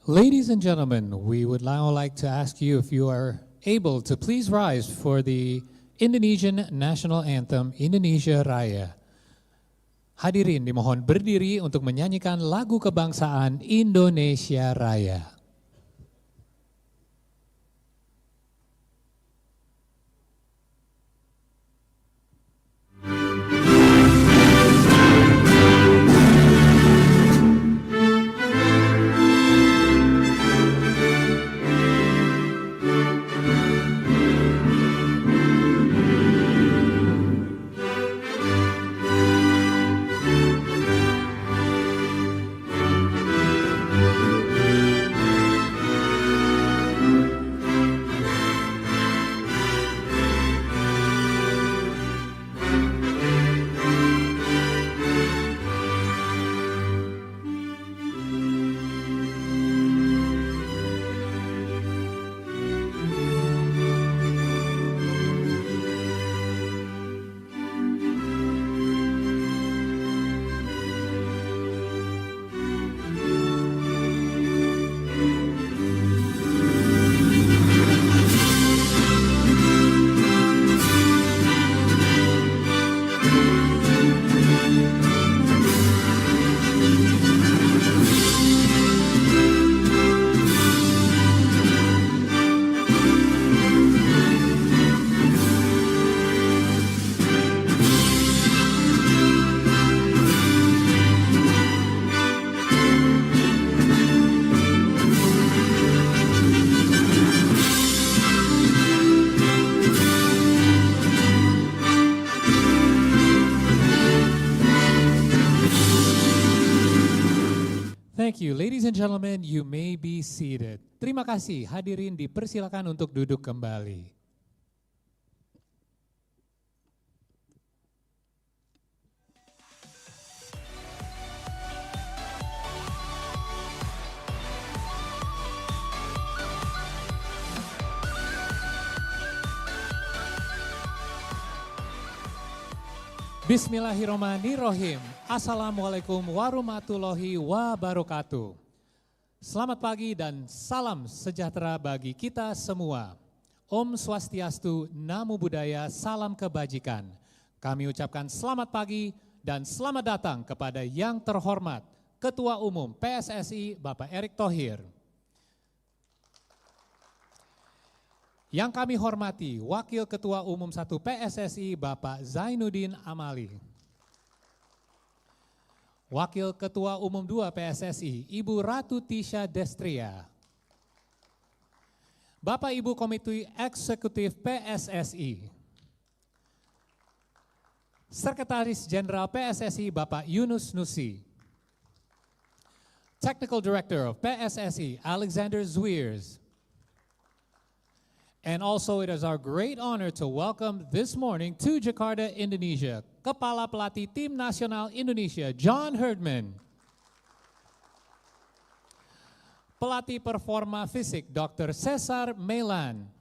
Ladies and gentlemen, we would now like to ask you if you are able to please rise for the Indonesian National Anthem, Indonesia Raya. Hadirin dimohon berdiri untuk menyanyikan lagu kebangsaan Indonesia Raya. Thank you, ladies and gentlemen, you may be seated. Terima kasih, hadirin dipersilakan untuk duduk kembali. Bismillahirrahmanirrahim. Assalamualaikum warahmatullahi wabarakatuh. Selamat pagi dan salam sejahtera bagi kita semua. Om Swastiastu, Namo Buddhaya, salam kebajikan. Kami ucapkan selamat pagi dan selamat datang kepada yang terhormat Ketua Umum PSSI Bapak Erick Thohir. Yang kami hormati Wakil Ketua Umum 1 PSSI Bapak Zainuddin Amali. Wakil Ketua Umum 2 PSSI Ibu Ratu Tisha Destria. Bapak Ibu Komite Eksekutif PSSI. Sekretaris Jenderal PSSI Bapak Yunus Nusi. Technical Director of PSSI Alexander Zwiers. And also it is our great honor to welcome this morning to Jakarta, Indonesia, Kepala Pelatih Tim Nasional Indonesia, John Herdman. Pelatih Performa Fisik, Dr. Cesar Melan.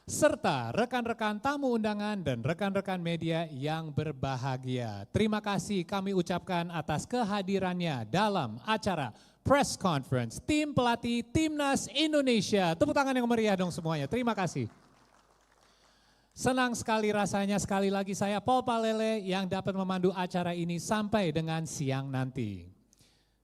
Serta rekan-rekan tamu undangan dan rekan-rekan media yang berbahagia. Terima kasih kami ucapkan atas kehadirannya dalam acara Press Conference Tim Pelatih Timnas Indonesia. Tepuk tangan yang meriah dong semuanya, terima kasih. Senang sekali rasanya sekali lagi saya Paul Palele yang dapat memandu acara ini sampai dengan siang nanti.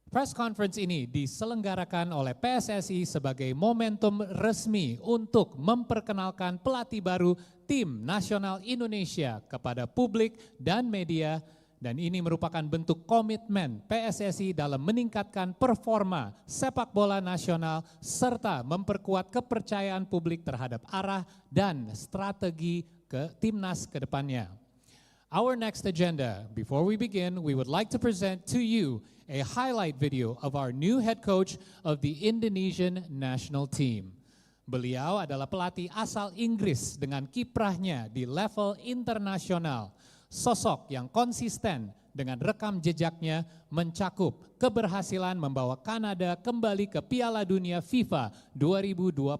Press Conference ini diselenggarakan oleh PSSI sebagai momentum resmi untuk memperkenalkan pelatih baru Tim Nasional Indonesia kepada publik dan media. Dan ini merupakan bentuk komitmen PSSI dalam meningkatkan performa sepak bola nasional serta memperkuat kepercayaan publik terhadap arah dan strategi timnas ke depannya. Our next agenda, before we begin, we would like to present to you a highlight video of our new head coach of the Indonesian national team. Beliau adalah pelatih asal Inggris dengan kiprahnya di level internasional. Sosok yang konsisten dengan rekam jejaknya mencakup keberhasilan membawa Kanada kembali ke Piala Dunia FIFA 2022.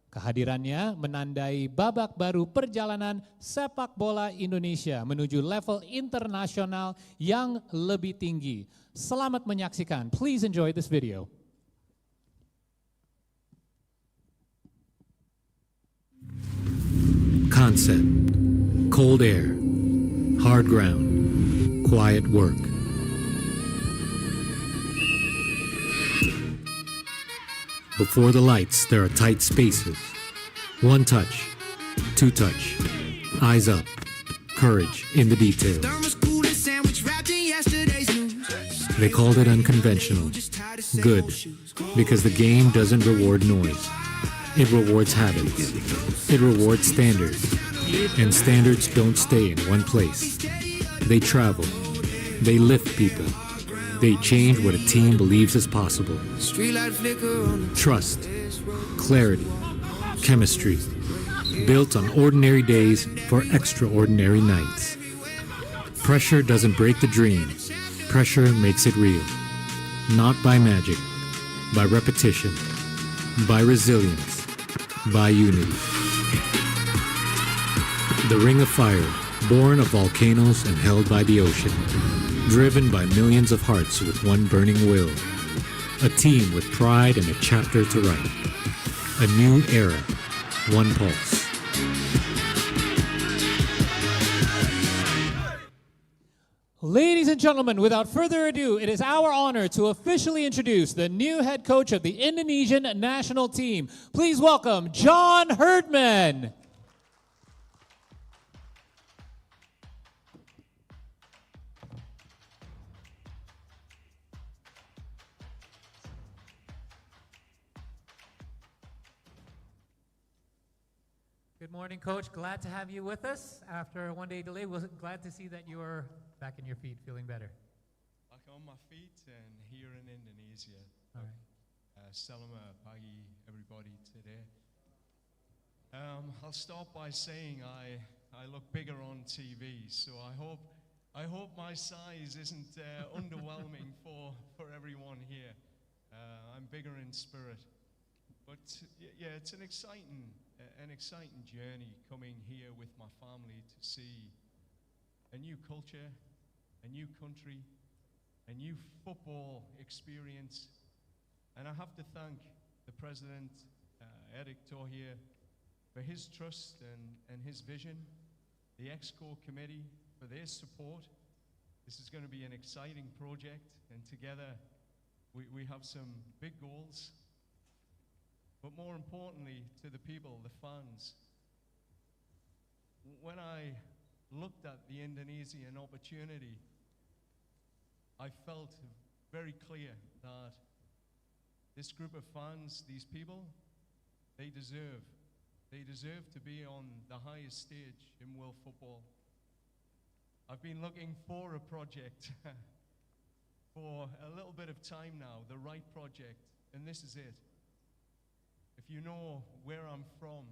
Kehadirannya menandai babak baru perjalanan sepak bola Indonesia menuju level internasional yang lebih tinggi. Selamat menyaksikan. Please enjoy this video. concept, cold air, hard ground, quiet work. Before the lights, there are tight spaces. One touch, two touch, eyes up, courage in the details. They called it unconventional. Good, because the game doesn't reward noise. It rewards habits. It rewards standards. And standards don't stay in one place. They travel. They lift people. They change what a team believes is possible. Trust, clarity, chemistry, built on ordinary days for extraordinary nights. Pressure doesn't break the dream. Pressure makes it real. Not by magic, by repetition, by resilience, by unity. The Ring of Fire, born of volcanoes and held by the ocean. Driven by millions of hearts with one burning will. A team with pride and a chapter to write. A new era, one pulse. Ladies and gentlemen, without further ado, it is our honor to officially introduce the new head coach of the Indonesian national team. Please welcome John Herdman. Good morning, Coach. Glad to have you with us. After a one-day delay, we're glad to see that you are back in your feet, feeling better. Back on my feet and here in Indonesia. All right. Selamat pagi, everybody, today. I'll start by saying I look bigger on TV, so I hope my size isn't underwhelming for everyone here. I'm bigger in spirit. But yeah, it's an exciting journey coming here with my family to see a new culture, a new country, a new football experience. And I have to thank the President, Eric Thohir, for his trust and his vision, the ExCo committee for their support. This is going to be an exciting project, and together we have some big goals. But more importantly, to the people, the fans, when I looked at the Indonesian opportunity, I felt very clear that this group of fans, these people, they deserve to be on the highest stage in world football. I've been looking for a project for a little bit of time now, the right project, and this is it. If you know where I'm from,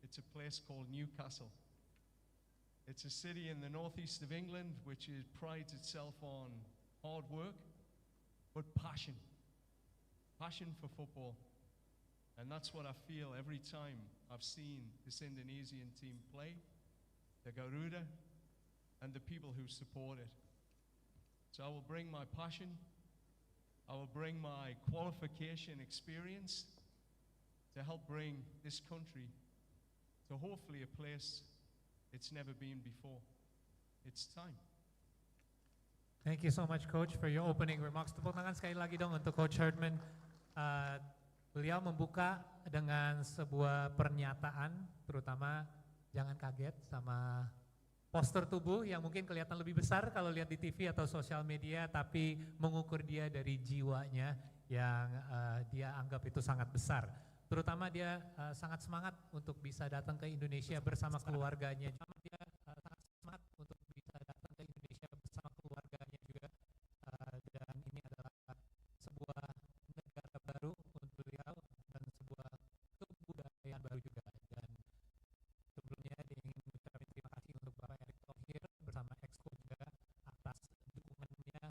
it's a place called Newcastle. It's a city in the northeast of England which prides itself on hard work, but passion for football. And that's what I feel every time I've seen this Indonesian team play, the Garuda, and the people who support it. So I will bring my passion, I will bring my qualification experience to help bring this country to hopefully a place it's never been before. It's time. Thank you so much, Coach, for your opening remarks. Tepuk tangan sekali lagi dong untuk Coach Herdman. Beliau membuka dengan sebuah pernyataan, terutama jangan kaget sama poster tubuh yang mungkin kelihatan lebih besar kalau lihat di TV atau sosial media, tapi mengukur dia dari jiwanya yang dia anggap itu sangat besar. Terutama dia sangat semangat untuk bisa datang ke Indonesia bersama keluarganya. Dia sangat semangat untuk bisa datang ke Indonesia bersama keluarganya juga. Dan ini adalah sebuah negara baru untuk beliau dan sebuah kebudayaan baru juga. Dan sebelumnya dia ingin mengucapkan terima kasih untuk Bapak Erick Thohir bersama ExCo juga atas dukungannya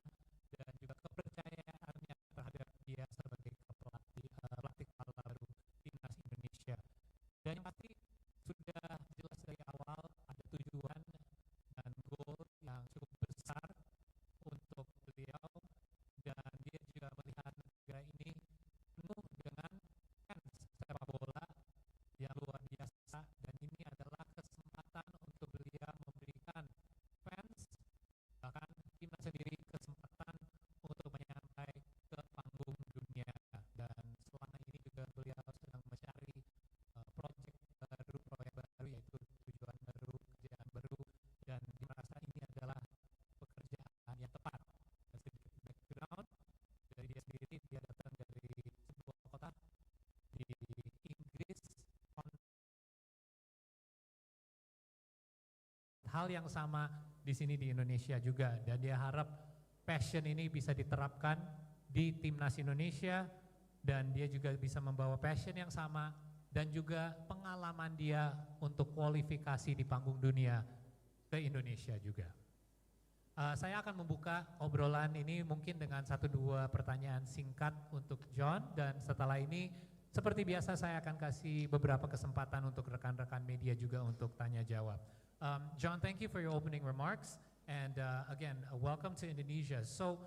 dan juga kepercayaannya terhadap dia sebagai pelatih kepala baru Timnas Indonesia. Dan yang pasti sudah jelas dari awal ada tujuan dan goal yang cukup besar untuk beliau, dan dia juga melihat negara ini penuh dengan sepak bola yang luar biasa, dan ini adalah kesempatan hal yang sama di sini di Indonesia juga, dan dia harap passion ini bisa diterapkan di Timnas Indonesia, dan dia juga bisa membawa passion yang sama dan juga pengalaman dia untuk kualifikasi di panggung dunia ke Indonesia juga. Saya akan membuka obrolan ini mungkin dengan 1-2 pertanyaan singkat untuk John, dan setelah ini seperti biasa saya akan kasih beberapa kesempatan untuk rekan-rekan media juga untuk tanya jawab. John, thank you for your opening remarks, and again, welcome to Indonesia. So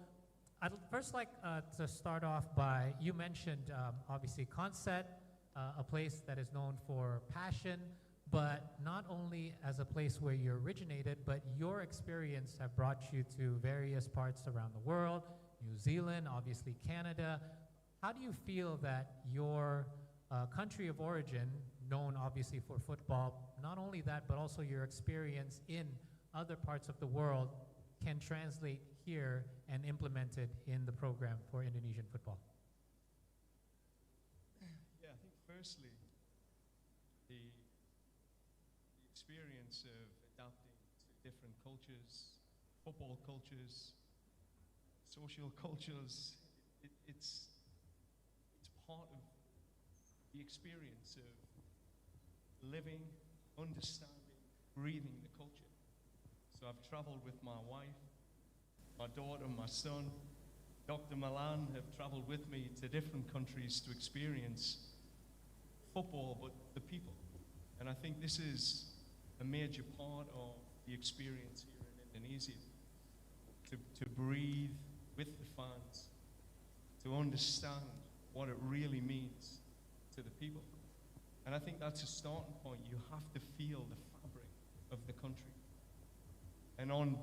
I'd first like to start off by, you mentioned obviously Concept, a place that is known for passion, but not only as a place where you originated, but your experience have brought you to various parts around the world, New Zealand, obviously Canada. How do you feel that your country of origin, known obviously for football, not only that, but also your experience in other parts of the world can translate here and implemented in the program for Indonesian football? Yeah, I think firstly, the experience of adapting to different cultures, football cultures, social cultures, it's part of the experience of living, understanding, breathing the culture. So I've traveled with my wife, my daughter, my son. Dr. Milan have traveled with me to different countries to experience football, but the people. And I think this is a major part of the experience here in Indonesia, to breathe with the fans, to understand what it really means to the people. And I think that's a starting point. You have to feel the fabric of the country. And on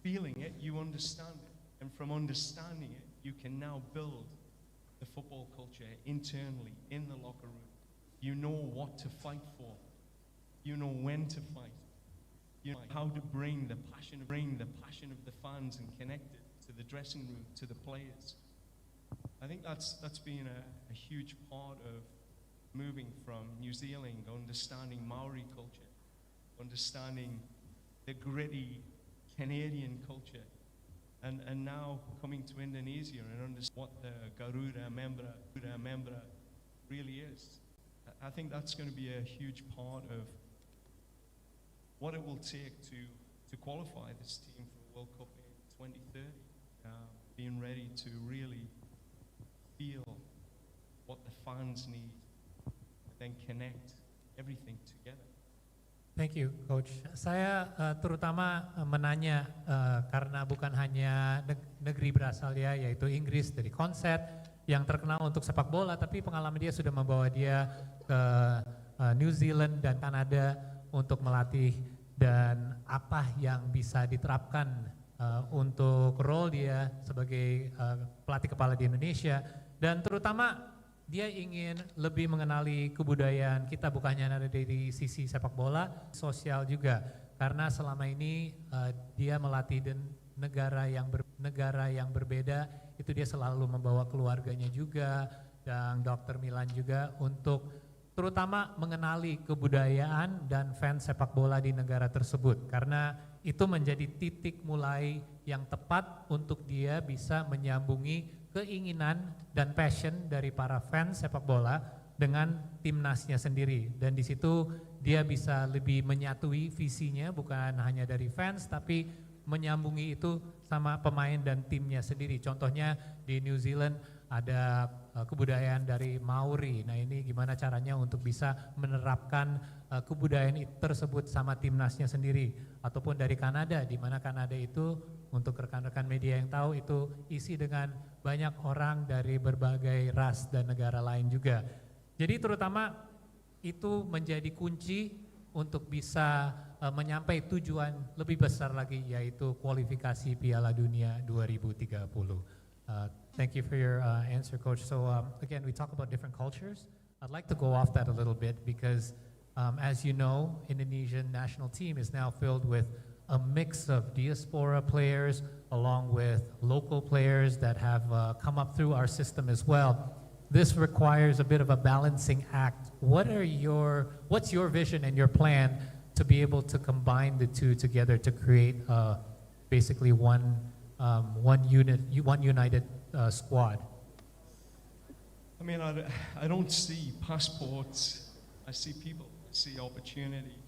feeling it, you understand it. And from understanding it, you can now build the football culture internally in the locker room. You know what to fight for. You know when to fight. You know how to bring the passion of the fans and connect it to the dressing room, to the players. I think that's been a huge part of moving from New Zealand, understanding Maori culture, understanding the gritty Canadian culture, and now coming to Indonesia and understand what the Garuda Membawa really is. I think that's going to be a huge part of what it will take to qualify this team for the World Cup in 2030, being ready to really feel what the fans need, and then connect everything together. Thank you, Coach. Saya terutama menanya karena bukan hanya negeri berasal dia, yaitu Inggris dari Konsep yang terkenal untuk sepak bola, tapi pengalaman dia sudah membawa dia ke New Zealand dan Kanada untuk melatih, dan apa yang bisa diterapkan untuk role dia sebagai pelatih kepala di Indonesia, dan terutama dia ingin lebih mengenali kebudayaan kita, bukan hanya dari sisi sepak bola, sosial juga. Karena selama ini dia melatih di negara yang berbeda, itu dia selalu membawa keluarganya juga, dan Dr. Milan juga untuk terutama mengenali kebudayaan dan fans sepak bola di negara tersebut. Karena itu menjadi titik mulai yang tepat untuk dia bisa menyambungi keinginan dan passion dari para fans sepak bola dengan timnasnya sendiri, dan di situ dia bisa lebih menyatui visinya, bukan hanya dari fans tapi menyambungi itu sama pemain dan timnya sendiri. Contohnya di New Zealand ada kebudayaan dari Maori. Nah, ini gimana caranya untuk bisa menerapkan kebudayaan tersebut sama timnasnya sendiri, ataupun dari Kanada, di mana Kanada itu untuk rekan-rekan media yang tahu itu isi dengan banyak orang dari berbagai ras dan negara lain juga. Jadi terutama itu menjadi kunci untuk bisa menyampai tujuan lebih besar lagi, yaitu kualifikasi Piala Dunia 2030. Thank you for your answer, Coach. So again, we talk about different cultures. I'd like to go off that a little bit because as you know, Indonesian national team is now filled with a mix of diaspora players along with local players that have come up through our system as well. This requires a bit of a balancing act. What's your vision and your plan to be able to combine the two together to create basically one united squad? I mean, I don't see passports. I see people. I see opportunity.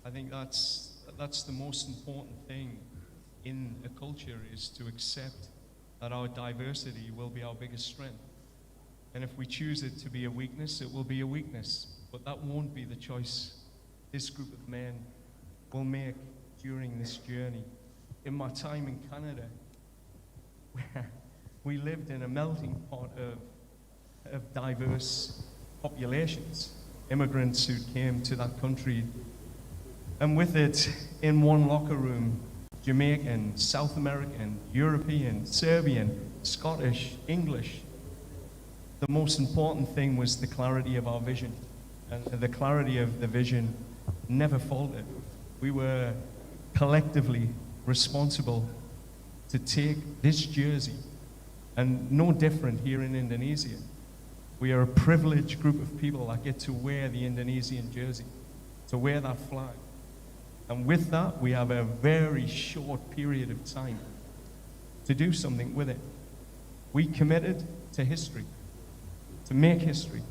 I think that's the most important thing in a culture, is to accept that our diversity will be our biggest strength. And if we choose it to be a weakness, it will be a weakness. But that won't be the choice this group of men will make during this journey. In my time in Canada, we lived in a melting pot of diverse populations, immigrants who came to that country. And with it, in one locker room, Jamaican, South American, European, Serbian, Scottish, English. The most important thing was the clarity of our vision. And the clarity of the vision never faltered. We were collectively responsible to take this jersey, and no different here in Indonesia. We are a privileged group of people that get to wear the Indonesian jersey, to wear that flag. And with that, we have a very short period of time to do something with it. We committed to history, to make history.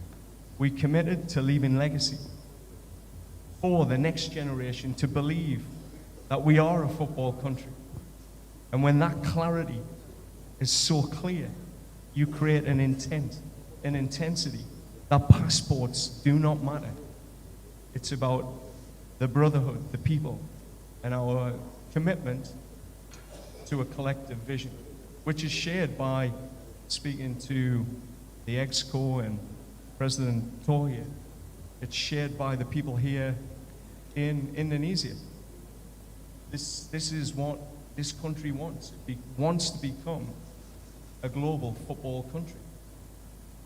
We committed to leaving legacy for the next generation to believe that we are a football country. And when that clarity is so clear, you create an intent, an intensity, that passports do not matter. It's about the brotherhood, the people, and our commitment to a collective vision, which is shared by, speaking to the EXCO and President Tohir, it's shared by the people here in Indonesia. This is what this country wants. It wants to become a global football country.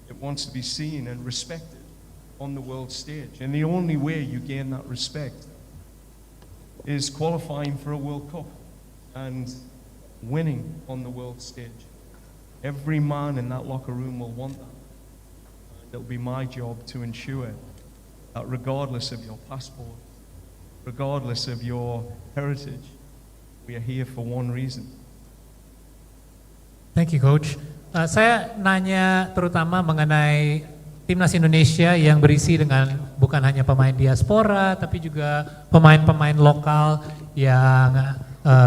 It wants to be seen and respected on the world stage. And the only way you gain that respect is qualifying for a World Cup and winning on the world stage. Every man in that locker room will want that. And it'll be my job to ensure that regardless of your passport, regardless of your heritage, we are here for one reason. Thank you, Coach. Saya nanya terutama mengenai Timnas Indonesia yang berisi dengan bukan hanya pemain diaspora, tapi juga pemain-pemain lokal yang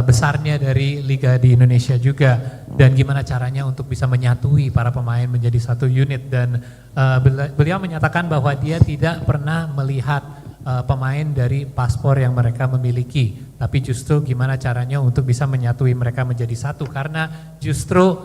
besarnya dari Liga di Indonesia juga. Dan gimana caranya untuk bisa menyatui para pemain menjadi satu unit. Dan beliau menyatakan bahwa dia tidak pernah melihat pemain dari paspor yang mereka miliki. Tapi justru gimana caranya untuk bisa menyatui mereka menjadi satu. Karena justru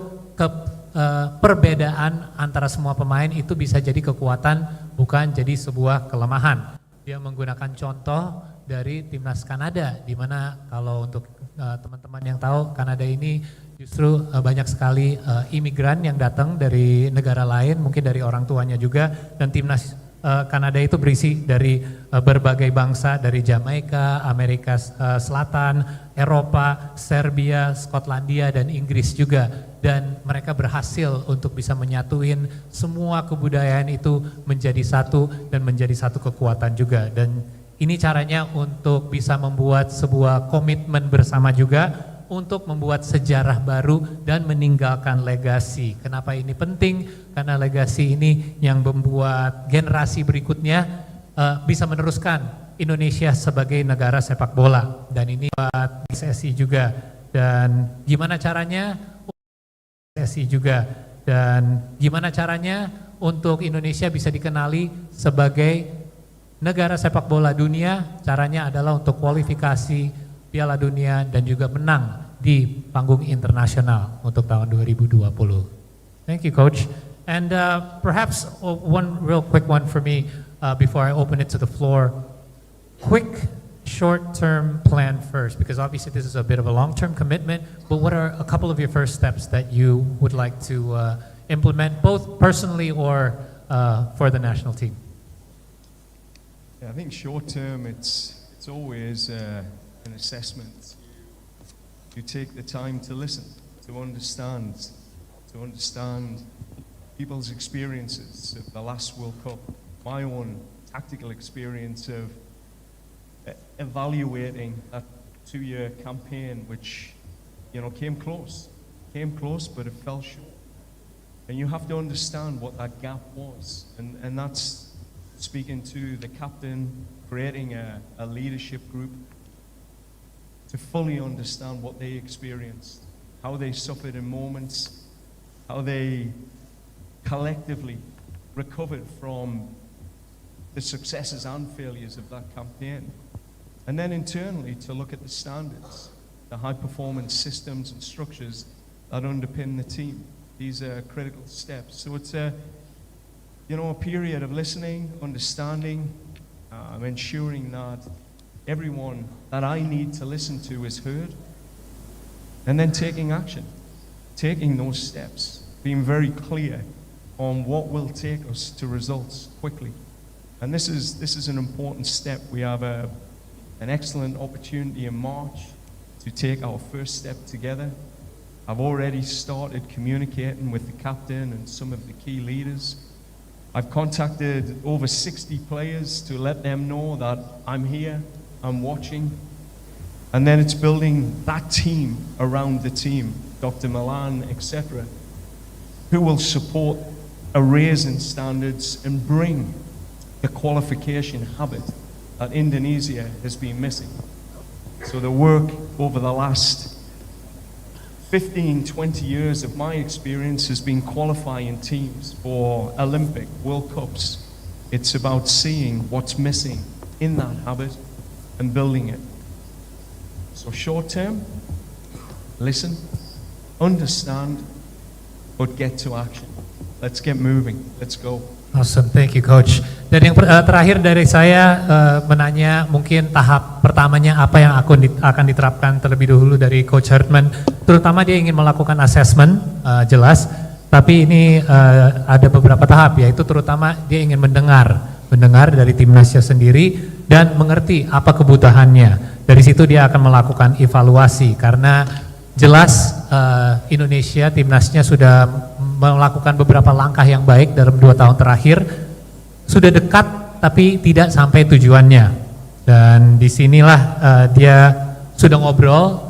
perbedaan antara semua pemain itu bisa jadi kekuatan, bukan jadi sebuah kelemahan. Dia menggunakan contoh dari Timnas Kanada, di mana kalau untuk teman-teman yang tahu, Kanada ini justru banyak sekali imigran yang datang dari negara lain, mungkin dari orang tuanya juga, dan Timnas Kanada itu berisi dari berbagai bangsa, dari Jamaika, Amerika Selatan, Eropa, Serbia, Skotlandia, dan Inggris juga. Dan mereka berhasil untuk bisa menyatuin semua kebudayaan itu menjadi satu dan menjadi satu kekuatan juga. Dan ini caranya untuk bisa membuat sebuah komitmen bersama juga untuk membuat sejarah baru dan meninggalkan legasi. Kenapa ini penting? Karena legasi ini yang membuat generasi berikutnya bisa meneruskan Indonesia sebagai negara sepak bola. Dan ini buat PSSI juga. Dan gimana caranya? PSSI juga. Dan gimana caranya untuk Indonesia bisa dikenali sebagai negara sepak bola dunia? Caranya adalah untuk kualifikasi Piala Dunia dan juga menang di panggung internasional untuk tahun 2020. Thank you, Coach. And perhaps one real quick one for me before I open it to the floor. Quick short-term plan first, because obviously this is a bit of a long-term commitment, but what are a couple of your first steps that you would like to implement, both personally or for the national team? Yeah, I think short-term, it's always an assessment. You take the time to listen, to understand people's experiences of the last World Cup, my own tactical experience of evaluating that 2-year campaign, which, you know, came close, but it fell short. And you have to understand what that gap was. And that's speaking to the captain, creating a leadership group to fully understand what they experienced, how they suffered in moments, how they collectively recovered from the successes and failures of that campaign. And then internally to look at the standards, the high performance systems and structures that underpin the team. These are critical steps. So it's a period of listening, understanding, ensuring that everyone that I need to listen to is heard, and then taking action, taking those steps, being very clear on what will take us to results quickly. And this is an important step. We have an excellent opportunity in March to take our first step together. I've already started communicating with the captain and some of the key leaders. I've contacted over 60 players to let them know that I'm here, I'm watching. And then it's building that team around the team, Dr. Milan, etc., who will support a raise in standards and bring the qualification habit that Indonesia has been missing. So the work over the last 15, 20 years of my experience has been qualifying teams for Olympic, World Cups. It's about seeing what's missing in that habit and building it. So short term, listen, understand, but get to action. Let's get moving. Let's go. Awesome, thank you Coach. Dan yang terakhir dari saya menanya mungkin tahap pertamanya apa yang akan diterapkan terlebih dahulu dari Coach Herdman. Terutama dia ingin melakukan assessment, jelas. Tapi ini ada beberapa tahap, yaitu terutama dia ingin mendengar dari timnasnya sendiri dan mengerti apa kebutuhannya. Dari situ dia akan melakukan evaluasi karena jelas Indonesia timnasnya sudah melakukan beberapa langkah yang baik dalam 2 tahun terakhir, sudah dekat tapi tidak sampai tujuannya. Dan disinilah dia sudah ngobrol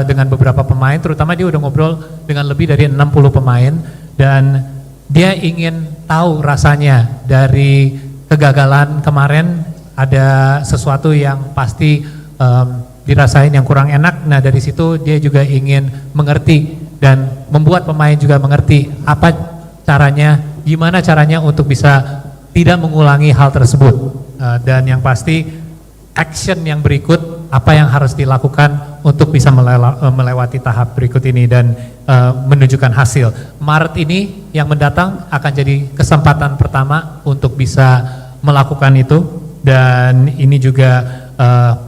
dengan beberapa pemain, terutama dia udah ngobrol dengan lebih dari 60 pemain, dan dia ingin tahu rasanya dari kegagalan kemarin. Ada sesuatu yang pasti dirasain yang kurang enak. Nah dari situ dia juga ingin mengerti dan membuat pemain juga mengerti apa caranya, gimana caranya untuk bisa tidak mengulangi hal tersebut. Dan yang pasti action yang berikut, apa yang harus dilakukan untuk bisa melewati tahap berikut ini dan menunjukkan hasil. Maret ini yang mendatang akan jadi kesempatan pertama untuk bisa melakukan itu, dan ini juga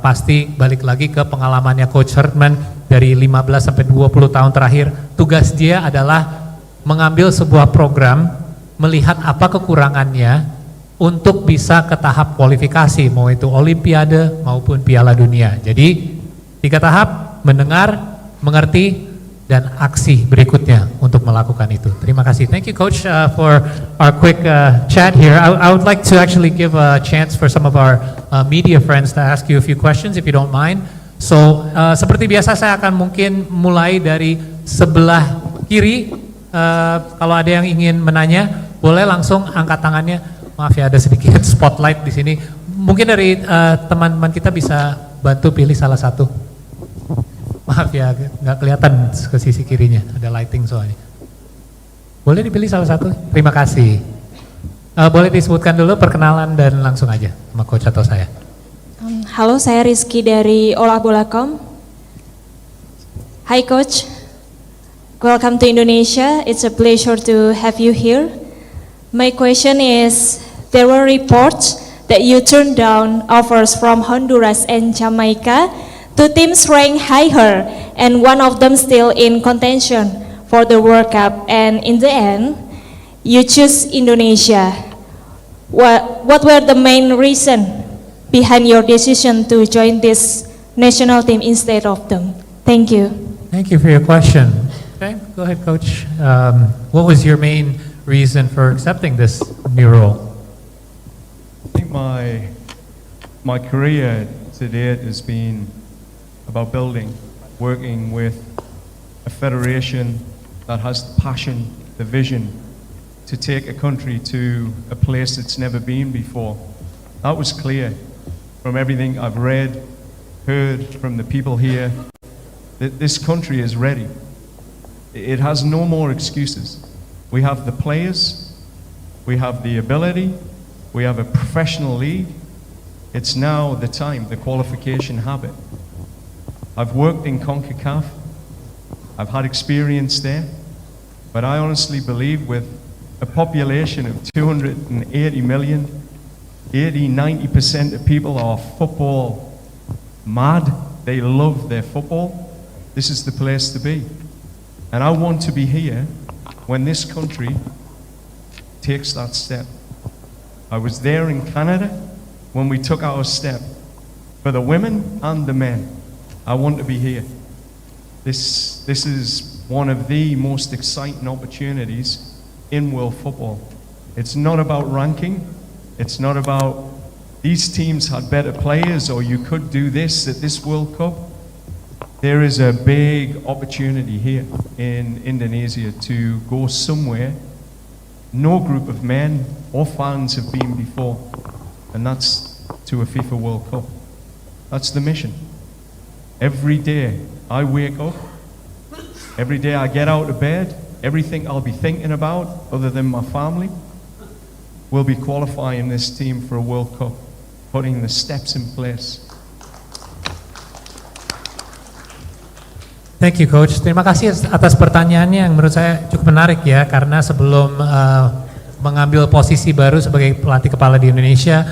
pasti balik lagi ke pengalamannya Coach Herdman dari 15 sampai 20 tahun terakhir. Tugas dia adalah mengambil sebuah program, melihat apa kekurangannya untuk bisa ke tahap kualifikasi, mau itu Olimpiade maupun Piala Dunia. Jadi 3 tahap: mendengar, mengerti, dan aksi berikutnya untuk melakukan itu. Terima kasih. Thank you Coach for our quick chat here. I would like to actually give a chance for some of our media friends to ask you a few questions if you don't mind. So seperti biasa saya akan mungkin mulai dari sebelah kiri. Kalau ada yang ingin menanya, boleh langsung angkat tangannya. Maaf ya, ada sedikit spotlight di sini. Mungkin dari teman-teman kita bisa bantu pilih salah satu. Maaf ya, nggak kelihatan ke sisi kirinya, ada lighting soalnya. Boleh dipilih salah satu? Terima kasih. Boleh disebutkan dulu perkenalan dan langsung aja sama Coach atau saya. Halo, saya Rizky dari olahbola.com. Hi Coach, welcome to Indonesia. It's a pleasure to have you here. My question is, there were reports that you turned down offers from Honduras and Jamaica, 2 teams ranked higher and one of them still in contention for the World Cup, and in the end, you choose Indonesia. What were the main reason behind your decision to join this national team instead of them? Thank you. Thank you for your question. Okay, go ahead Coach. What was your main reason for accepting this new role? I think my career to date has been about building, working with a federation that has the passion, the vision to take a country to a place it's never been before. That was clear from everything I've read, heard from the people here, that this country is ready. It has no more excuses. We have the players, we have the ability, we have a professional league. It's now the time, the qualification habit. I've worked in CONCACAF, I've had experience there, but I honestly believe with a population of 280 million, 80–90% of people are football mad. They love their football. This is the place to be. And I want to be here when this country takes that step. I was there in Canada when we took our step. For the women and the men, I want to be here. This is one of the most exciting opportunities in world football. It's not about ranking. It's not about these teams had better players or you could do this at this World Cup. There is a big opportunity here in Indonesia to go somewhere no group of men or fans have been before, and that's to a FIFA World Cup. That's the mission. Every day I wake up, every day I get out of bed, everything I'll be thinking about, other than my family, will be qualifying this team for a World Cup, putting the steps in place. Thank you, Coach. Terima kasih atas pertanyaannya yang menurut saya cukup menarik ya, karena sebelum mengambil posisi baru sebagai pelatih kepala di Indonesia,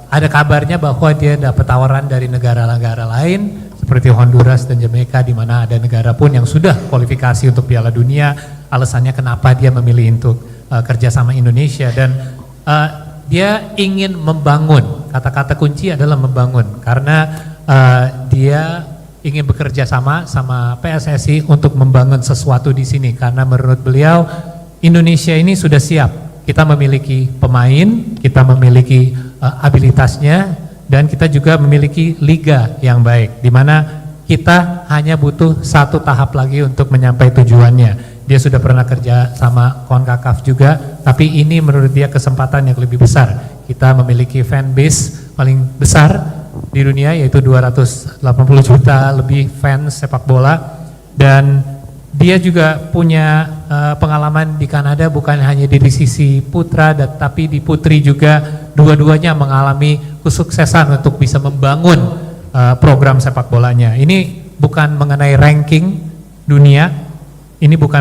ada kabarnya bahwa dia dapat tawaran dari negara-negara lain seperti Honduras dan Jamaica, di mana ada negara pun yang sudah kualifikasi untuk Piala Dunia. Alasannya kenapa dia memilih untuk kerja sama Indonesia, dan dia ingin membangun. Kata-kata kunci adalah membangun, karena dia ingin bekerja sama PSSI untuk membangun sesuatu di sini, karena menurut beliau Indonesia ini sudah siap. Kita memiliki pemain, kita memiliki abilitasnya, dan kita juga memiliki liga yang baik, di mana kita hanya butuh satu tahap lagi untuk mencapai tujuannya. Dia sudah pernah kerja sama CONCACAF juga, tapi ini menurut dia kesempatan yang lebih besar. Kita memiliki fan base paling besar di dunia, yaitu 280 juta lebih fans sepak bola, dan dia juga punya pengalaman di Kanada, bukan hanya di sisi putra, tapi di putri juga. Dua-duanya mengalami kesuksesan untuk bisa membangun program sepak bolanya. Ini bukan mengenai ranking dunia, ini bukan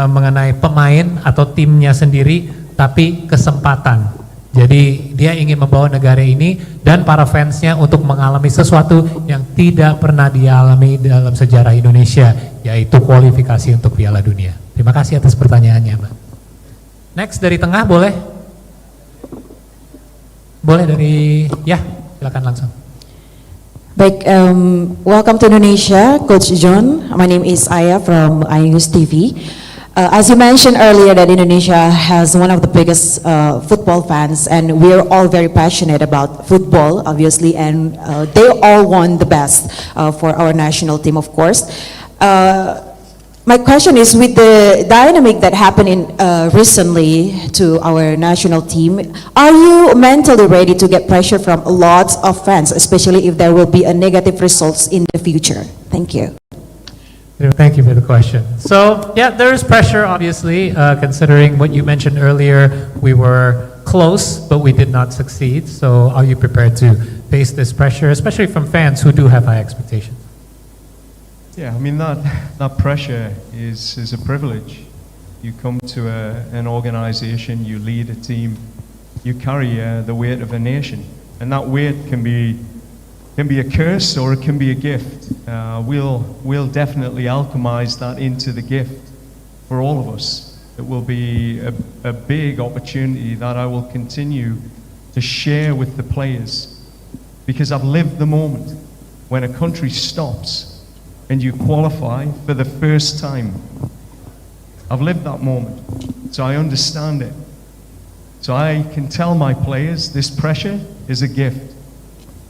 mengenai pemain atau timnya sendiri, tapi kesempatan. Jadi dia ingin membawa negara ini dan para fansnya untuk mengalami sesuatu yang tidak pernah dialami dalam sejarah Indonesia, yaitu kualifikasi untuk Piala Dunia. Terima kasih atas pertanyaannya, Mbak. Next dari tengah boleh? Boleh dari, ya silakan langsung. Baik, welcome to Indonesia, Coach John. My name is Aya from iNews TV. As you mentioned earlier, that Indonesia has one of the biggest football fans, and we're all very passionate about football, obviously, and they all want the best for our national team, of course. My question is, with the dynamic that happened recently to our national team, are you mentally ready to get pressure from lots of fans, especially if there will be a negative results in the future? Thank you. Thank you for the question. So, yeah, there is pressure, obviously, considering what you mentioned earlier. We were close, but we did not succeed. So, are you prepared to face this pressure, especially from fans who do have high expectations? Yeah, I mean, that pressure is a privilege. You come to an organization, you lead a team, you carry the weight of a nation, and that weight can be a curse or it can be a gift. We'll definitely alchemize that into the gift for all of us. It will be a big opportunity that I will continue to share with the players, because I've lived the moment when a country stops and you qualify for the first time. I've lived that moment, so I understand it. So I can tell my players this pressure is a gift.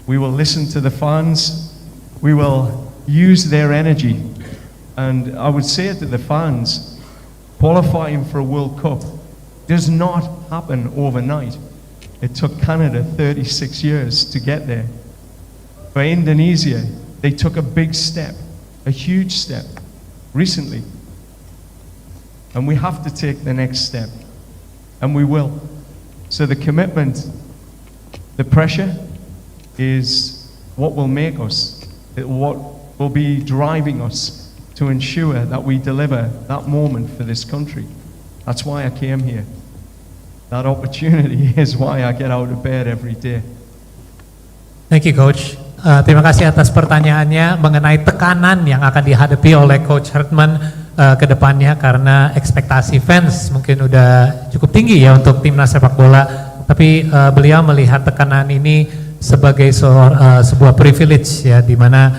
We will listen to the fans. We will use their energy. And I would say to the fans, qualifying for a World Cup does not happen overnight. It took Canada 36 years to get there. For Indonesia, they took a big step, a huge step, recently. And we have to take the next step, and we will. So the commitment, the pressure is what will make us, what will be driving us to ensure that we deliver that moment for this country. That's why I came here. That opportunity is why I get out of bed every day. Thank you, Coach. Terima kasih atas pertanyaannya mengenai tekanan yang akan dihadapi oleh Coach Herdman ke depannya, karena ekspektasi fans mungkin udah cukup tinggi ya untuk timnas sepak bola, tapi beliau melihat tekanan ini sebagai sebuah privilege ya, di mana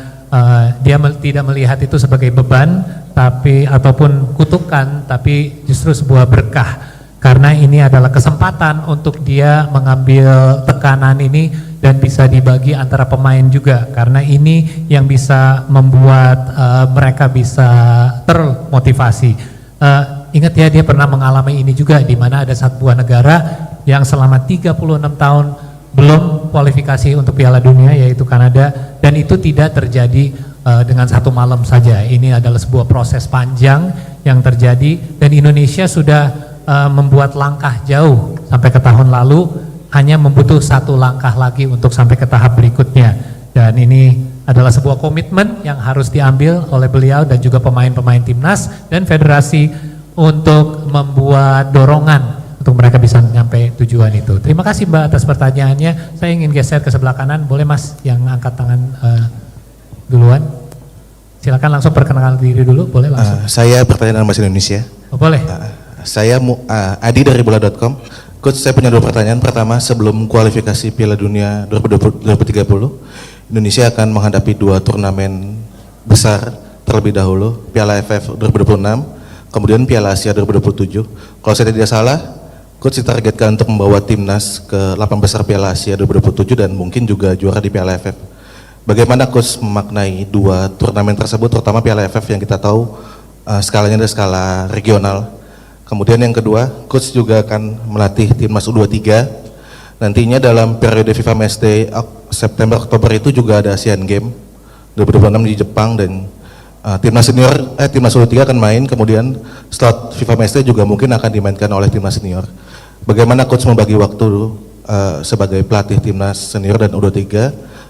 dia tidak melihat itu sebagai beban tapi ataupun kutukan, tapi justru sebuah berkah, karena ini adalah kesempatan untuk dia mengambil tekanan ini dan bisa dibagi antara pemain juga, karena ini yang bisa membuat mereka bisa termotivasi. Ingat ya, dia pernah mengalami ini juga, di mana ada sebuah negara yang selama 36 tahun belum kualifikasi untuk Piala Dunia, yaitu Kanada, dan itu tidak terjadi dengan satu malam saja. Ini adalah sebuah proses panjang yang terjadi, dan Indonesia sudah membuat langkah jauh sampai ke tahun lalu, hanya membutuh satu langkah lagi untuk sampai ke tahap berikutnya. Dan ini adalah sebuah komitmen yang harus diambil oleh beliau dan juga pemain-pemain timnas dan federasi untuk membuat dorongan untuk mereka bisa sampai tujuan itu. Terima kasih Mbak atas pertanyaannya. Saya ingin geser ke sebelah kanan, boleh Mas yang angkat tangan duluan? Silakan langsung perkenalkan diri dulu, boleh langsung. Saya bertanya dalam bahasa Indonesia. Oh, boleh. Saya Adi dari bola.com. Coach, saya punya dua pertanyaan. Pertama, sebelum kualifikasi Piala Dunia 2030, Indonesia akan menghadapi dua turnamen besar terlebih dahulu, Piala AFF 2026, kemudian Piala Asia 2027. Kalau saya tidak salah, Coach ditargetkan untuk membawa timnas ke 8 besar Piala Asia 2027 dan mungkin juga juara di Piala AFF. Bagaimana Coach memaknai dua turnamen tersebut, terutama Piala AFF yang kita tahu skalanya adalah skala regional. Kemudian yang kedua, Coach juga akan melatih timnas U23. Nantinya dalam periode FIFA Matchday September-Oktober itu juga ada Asian Games 2026 di Jepang, dan timnas senior, timnas U23 akan main, kemudian slot FIFA Matchday juga mungkin akan dimainkan oleh timnas senior. Bagaimana Coach membagi waktu sebagai pelatih timnas senior dan U23,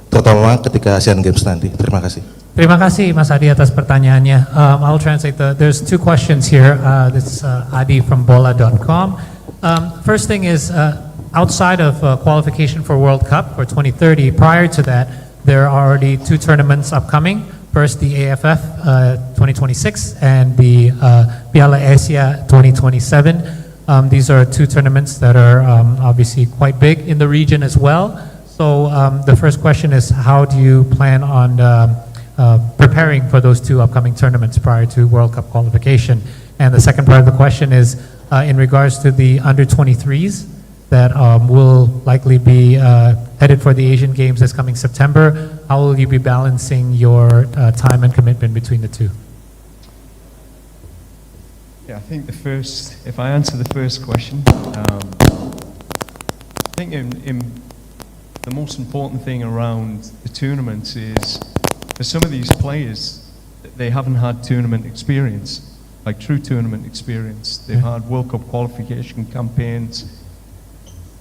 terutama ketika Asian Games nanti? Terima kasih. Terima kasih Mas Adi atas pertanyaannya. I'll translate. There's two questions here. This is Adi from bola.com. First thing is, outside of qualification for World Cup for 2030, prior to that, there are already two tournaments upcoming. First, the AFF 2026 and the Piala Asia 2027. These are two tournaments that are obviously quite big in the region as well. So the first question is, how do you plan on preparing for those two upcoming tournaments prior to World Cup qualification? And the second part of the question is in regards to the under-23s that will likely be headed for the Asian Games this coming September. How will you be balancing your time and commitment between the two? Yeah, I think if I answer the first question, I think the most important thing around the tournaments is, for some of these players, they haven't had tournament experience, like true tournament experience. They've had World Cup qualification campaigns.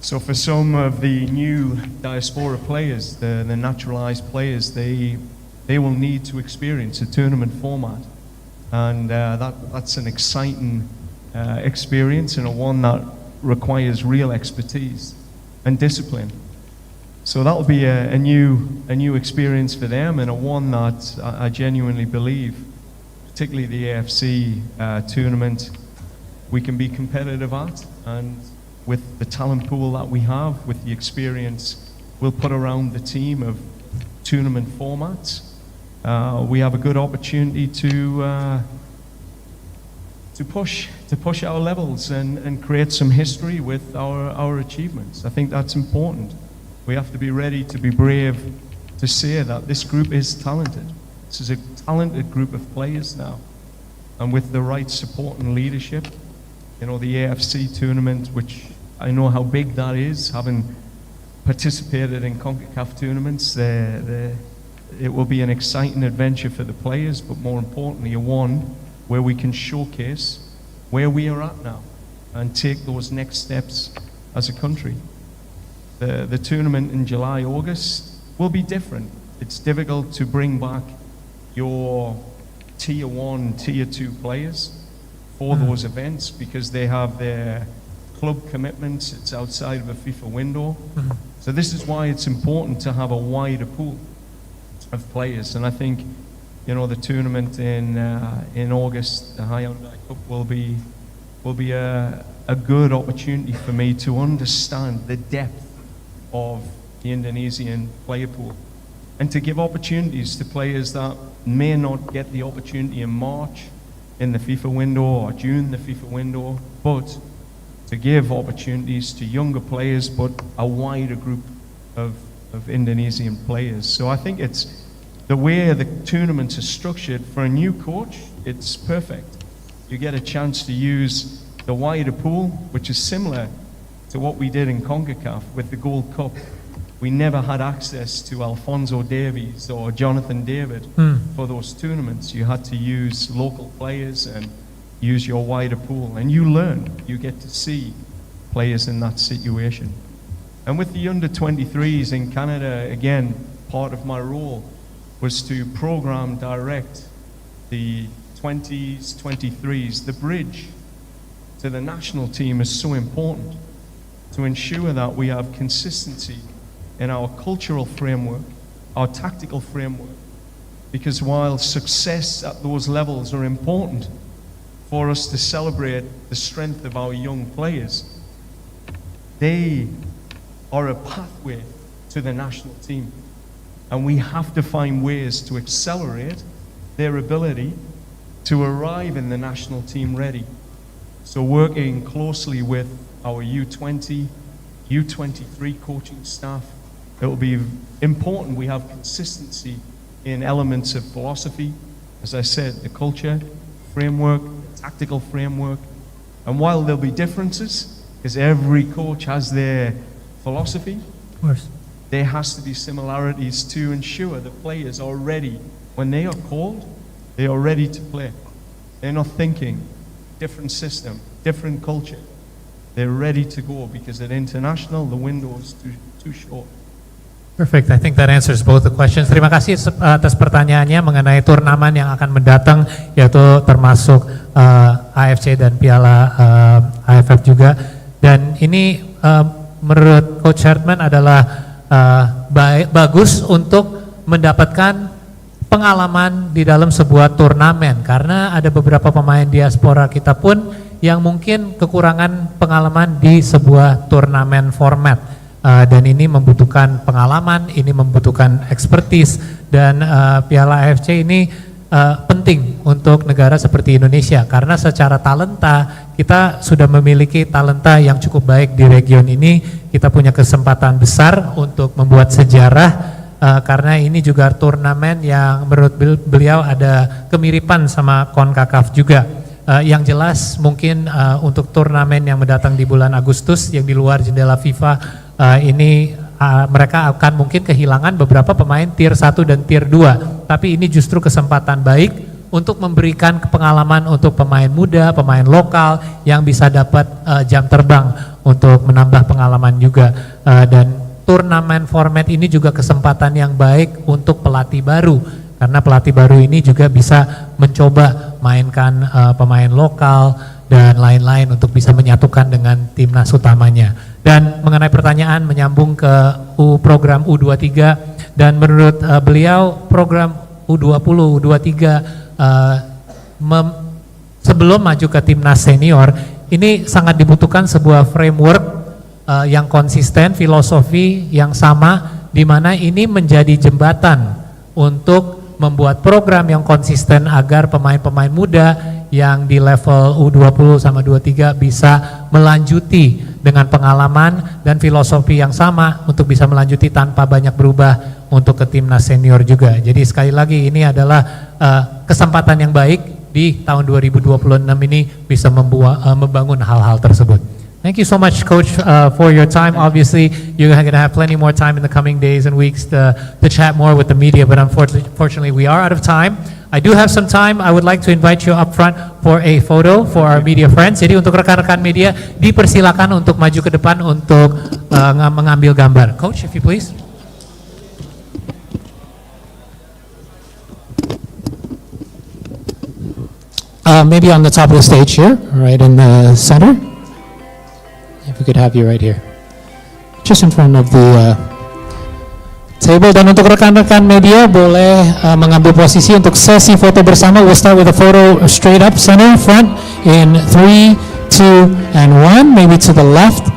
So for some of the new diaspora players, the naturalized players, they will need to experience a tournament format. And that's an exciting experience, and one that requires real expertise and discipline. So that will be a new experience for them, and one that I genuinely believe, particularly the AFC tournament, we can be competitive at. And with the talent pool that we have, with the experience we'll put around the team of tournament formats, we have a good opportunity to push our levels and create some history with our achievements. I think that's important. We have to be ready to be brave to say that this group is talented. This is a talented group of players now. And with the right support and leadership, you know, the AFC tournament, which I know how big that is, having participated in CONCACAF tournaments, it will be an exciting adventure for the players, but more importantly, a one where we can showcase where we are at now and take those next steps as a country. The tournament in July, August will be different. It's difficult to bring back your tier 1, tier 2 players for those events because they have their club commitments. It's outside of a FIFA window. So this is why it's important to have a wider pool of players. And I think, you know, the tournament in August, the Hyundai Cup, will be a good opportunity for me to understand the depth of the Indonesian player pool and to give opportunities to players that may not get the opportunity in March in the FIFA window or June the FIFA window, but to give opportunities to younger players but a wider group of Indonesian players. So I think it's the way the tournaments are structured for a new coach, it's perfect. You get a chance to use the wider pool, which is similar to what we did in CONCACAF with the Gold Cup. We never had access to Alphonso Davies or Jonathan David for those tournaments. You had to use local players and use your wider pool. And you learn, you get to see players in that situation. And with the under-23s in Canada, again, part of my role was to program direct the 20s, 23s. The bridge to the national team is so important to ensure that we have consistency in our cultural framework, our tactical framework, because while success at those levels are important for us to celebrate the strength of our young players, they are a pathway to the national team. And we have to find ways to accelerate their ability to arrive in the national team ready. So working closely with our U20, U23 coaching staff, it will be important we have consistency in elements of philosophy, as I said, the culture, framework, the tactical framework. And while there'll be differences, because every coach has their philosophy, Of course. there has to be similarities to ensure the players are ready. When they are called, they are ready to play. They're not thinking different system, different culture. They're ready to go because at international, the window is too short. Perfect. I think that answers both the questions. Terima kasih atas pertanyaannya mengenai turnamen yang akan mendatang, yaitu termasuk AFC dan Piala AFF juga. Dan ini menurut Coach Herdman adalah bagus untuk mendapatkan pengalaman di dalam sebuah turnamen, karena ada beberapa pemain diaspora kita pun yang mungkin kekurangan pengalaman di sebuah turnamen format. Dan ini membutuhkan pengalaman, ini membutuhkan expertise, dan Piala AFC ini penting untuk negara seperti Indonesia karena secara talenta kita sudah memiliki talenta yang cukup baik di region ini. Kita punya kesempatan besar untuk membuat sejarah karena ini juga turnamen yang menurut beliau ada kemiripan sama CONCACAF juga. Yang jelas mungkin untuk turnamen yang mendatang di bulan Agustus yang di luar jendela FIFA ini mereka akan mungkin kehilangan beberapa pemain tier 1 dan tier 2, tapi ini justru kesempatan baik untuk memberikan pengalaman untuk pemain muda, pemain lokal yang bisa dapat jam terbang untuk menambah pengalaman juga. Dan turnamen format ini juga kesempatan yang baik untuk pelatih baru, karena pelatih baru ini juga bisa mencoba mainkan pemain lokal dan lain-lain untuk bisa menyatukan dengan timnas utamanya. Dan mengenai pertanyaan menyambung ke program U23, dan menurut beliau program U20, U23 sebelum maju ke timnas senior ini sangat dibutuhkan sebuah framework yang konsisten, filosofi yang sama, di mana ini menjadi jembatan untuk membuat program yang konsisten agar pemain-pemain muda yang di level U20 sama 23 bisa melanjuti dengan pengalaman dan filosofi yang sama untuk bisa melanjuti tanpa banyak berubah untuk ke timnas senior juga. Jadi sekali lagi ini adalah kesempatan yang baik di tahun 2026 ini bisa membangun hal-hal tersebut. Thank you so much, Coach, for your time. Obviously, you're going to have plenty more time in the coming days and weeks to chat more with the media, but unfortunately, we are out of time. I do have some time. I would like to invite you up front for a photo for our media friends. Jadi untuk rekan-rekan media, dipersilakan untuk maju ke depan untuk mengambil gambar. Coach, if you please. Maybe on the top of the stage here, right in the center. If we could have you right here, just in front of the table. Dan untuk rekan-rekan media boleh mengambil posisi untuk sesi foto bersama. We'll start with a photo straight up center front in 3, 2, and 1. Maybe to the left.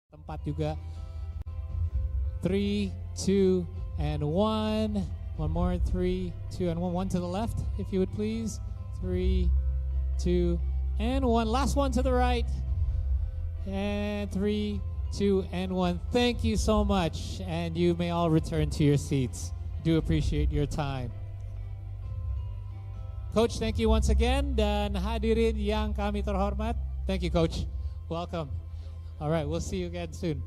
Tempat juga. 3, 2, and 1. One more, 3, 2, and 1. One to the left, if you would please. 3, 2, and 1. Last one to the right. And 3, 2, and 1. Thank you so much. And you may all return to your seats. Do appreciate your time. Coach, thank you once again. Dan hadirin yang kami terhormat. Thank you, Coach. Welcome. All right, we'll see you again soon.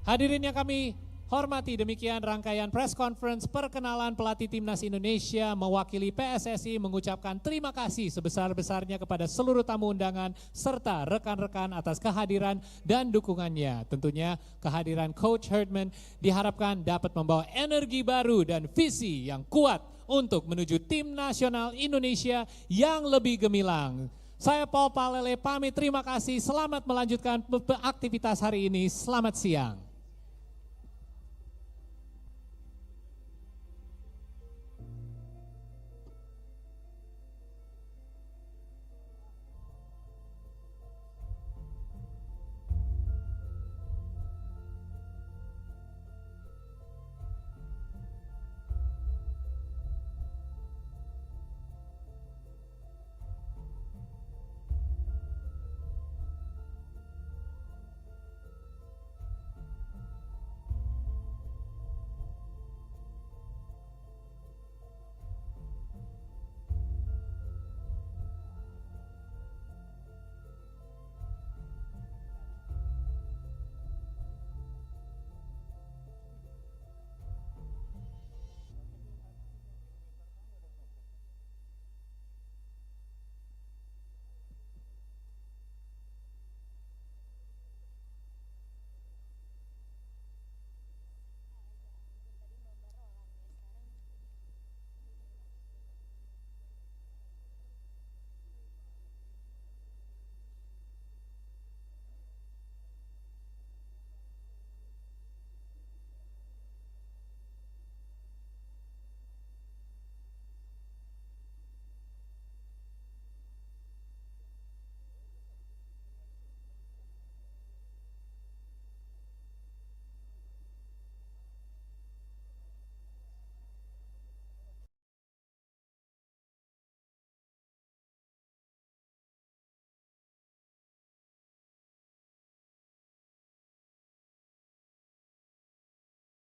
Hadirin yang kami hormati, demikian rangkaian press conference perkenalan pelatih Timnas Indonesia mewakili PSSI mengucapkan terima kasih sebesar-besarnya kepada seluruh tamu undangan serta rekan-rekan atas kehadiran dan dukungannya. Tentunya kehadiran Coach Herdman diharapkan dapat membawa energi baru dan visi yang kuat untuk menuju tim nasional Indonesia yang lebih gemilang. Saya Paul Palele pamit, terima kasih, selamat melanjutkan aktivitas hari ini, selamat siang.